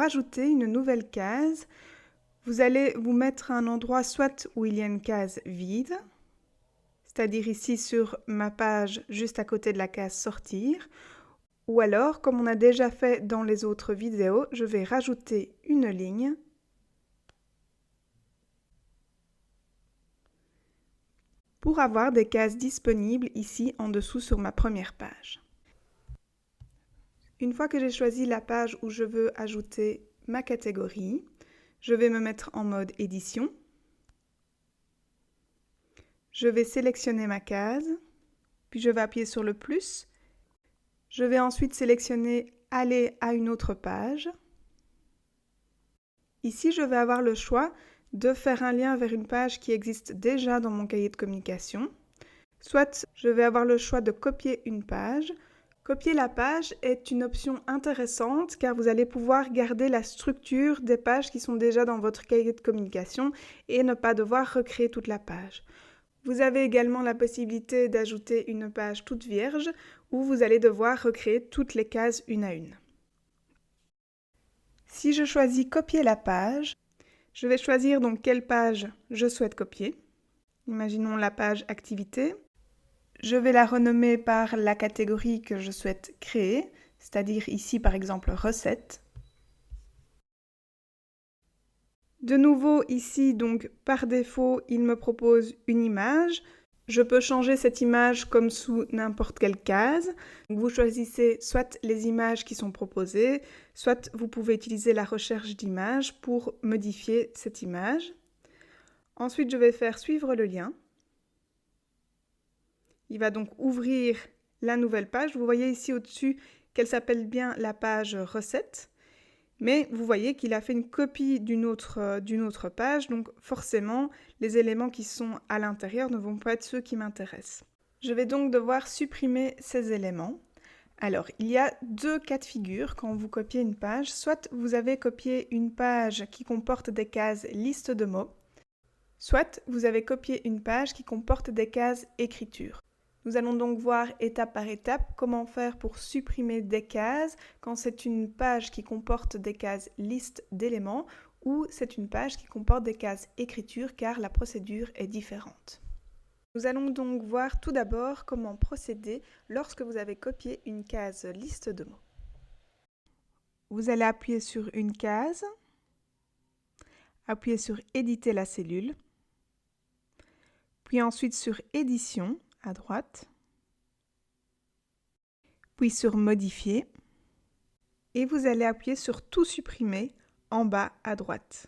pour ajouter une nouvelle case, vous allez vous mettre à un endroit soit où il y a une case vide, c'est-à-dire ici sur ma page juste à côté de la case sortir, ou alors, comme on a déjà fait dans les autres vidéos, je vais rajouter une ligne pour avoir des cases disponibles ici en dessous sur ma première page. Une fois que j'ai choisi la page où je veux ajouter ma catégorie, je vais me mettre en mode édition. Je vais sélectionner ma case, puis je vais appuyer sur le plus. Je vais ensuite sélectionner aller à une autre page. Ici, je vais avoir le choix de faire un lien vers une page qui existe déjà dans mon cahier de communication. Soit je vais avoir le choix de copier une page. Copier la page est une option intéressante car vous allez pouvoir garder la structure des pages qui sont déjà dans votre cahier de communication et ne pas devoir recréer toute la page. Vous avez également la possibilité d'ajouter une page toute vierge où vous allez devoir recréer toutes les cases une à une. Si je choisis copier la page, je vais choisir donc quelle page je souhaite copier. Imaginons la page activité. Je vais la renommer par la catégorie que je souhaite créer, c'est-à-dire ici par exemple recettes. De nouveau ici donc par défaut il me propose une image. Je peux changer cette image comme sous n'importe quelle case. Vous choisissez soit les images qui sont proposées, soit vous pouvez utiliser la recherche d'images pour modifier cette image. Ensuite, je vais faire suivre le lien. Il va donc ouvrir la nouvelle page. Vous voyez ici au-dessus qu'elle s'appelle bien la page recettes. Mais vous voyez qu'il a fait une copie d'une autre page, donc forcément, les éléments qui sont à l'intérieur ne vont pas être ceux qui m'intéressent. Je vais donc devoir supprimer ces éléments. Alors, il y a deux cas de figure quand vous copiez une page. Soit vous avez copié une page qui comporte des cases liste de mots, soit vous avez copié une page qui comporte des cases écriture. Nous allons donc voir étape par étape comment faire pour supprimer des cases quand c'est une page qui comporte des cases liste d'éléments ou c'est une page qui comporte des cases écriture car la procédure est différente. Nous allons donc voir tout d'abord comment procéder lorsque vous avez copié une case liste de mots. Vous allez appuyer sur une case, appuyer sur éditer la cellule, puis ensuite sur édition à droite, puis sur modifier, et vous allez appuyer sur tout supprimer en bas à droite.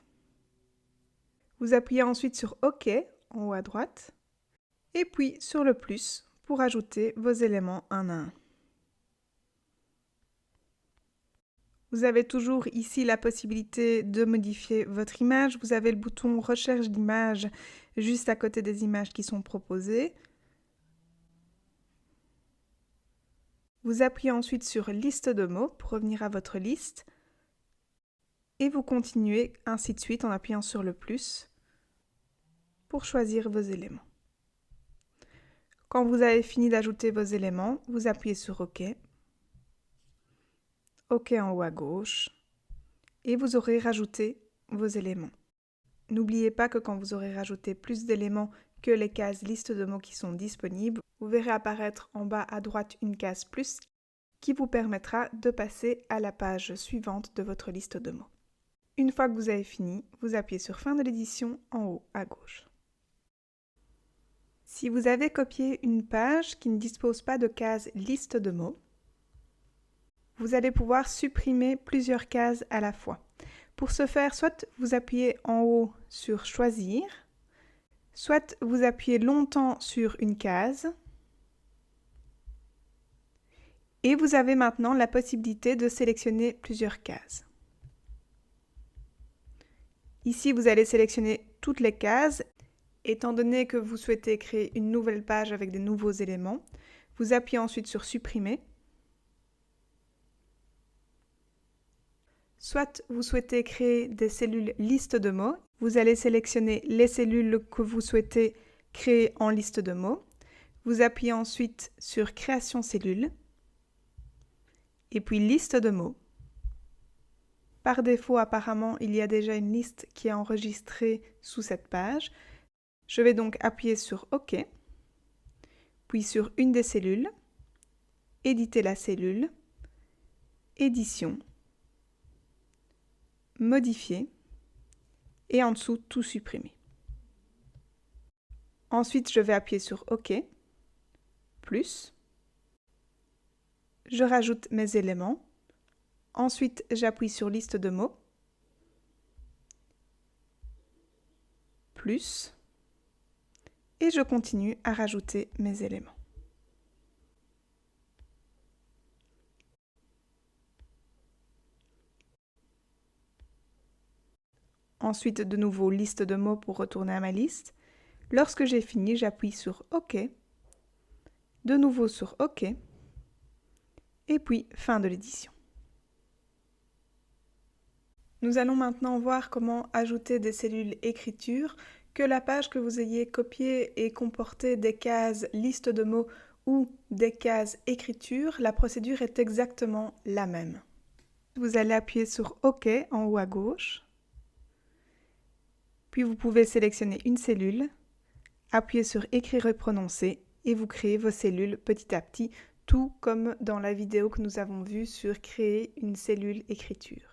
Vous appuyez ensuite sur OK en haut à droite, et puis sur le plus pour ajouter vos éléments un à un. Vous avez toujours ici la possibilité de modifier votre image. Vous avez le bouton recherche d'image juste à côté des images qui sont proposées. Vous appuyez ensuite sur liste de mots pour revenir à votre liste. Et vous continuez ainsi de suite en appuyant sur le plus pour choisir vos éléments. Quand vous avez fini d'ajouter vos éléments, vous appuyez sur OK. OK en haut à gauche. Et vous aurez rajouté vos éléments. N'oubliez pas que quand vous aurez rajouté plus d'éléments que les cases liste de mots qui sont disponibles, vous verrez apparaître en bas à droite une case plus qui vous permettra de passer à la page suivante de votre liste de mots. Une fois que vous avez fini, vous appuyez sur fin de l'édition en haut à gauche. Si vous avez copié une page qui ne dispose pas de case liste de mots, vous allez pouvoir supprimer plusieurs cases à la fois. Pour ce faire, soit vous appuyez en haut sur choisir, soit vous appuyez longtemps sur une case, et vous avez maintenant la possibilité de sélectionner plusieurs cases. Ici, vous allez sélectionner toutes les cases. Étant donné que vous souhaitez créer une nouvelle page avec des nouveaux éléments, vous appuyez ensuite sur supprimer. Soit vous souhaitez créer des cellules liste de mots, vous allez sélectionner les cellules que vous souhaitez créer en liste de mots. Vous appuyez ensuite sur création cellule et puis liste de mots. Par défaut, apparemment, il y a déjà une liste qui est enregistrée sous cette page. Je vais donc appuyer sur OK, puis sur une des cellules, éditer la cellule, édition, modifier et en dessous tout supprimer. Ensuite, je vais appuyer sur OK, plus, je rajoute mes éléments, ensuite j'appuie sur liste de mots, plus, et je continue à rajouter mes éléments. Ensuite, de nouveau, liste de mots pour retourner à ma liste. Lorsque j'ai fini, j'appuie sur OK, de nouveau sur OK, et puis fin de l'édition. Nous allons maintenant voir comment ajouter des cellules écriture, que la page que vous ayez copiée et comportait des cases liste de mots ou des cases écriture, la procédure est exactement la même. Vous allez appuyer sur OK en haut à gauche, puis vous pouvez sélectionner une cellule, appuyer sur Écrire et prononcer et vous créez vos cellules petit à petit, tout comme dans la vidéo que nous avons vue sur créer une cellule écriture.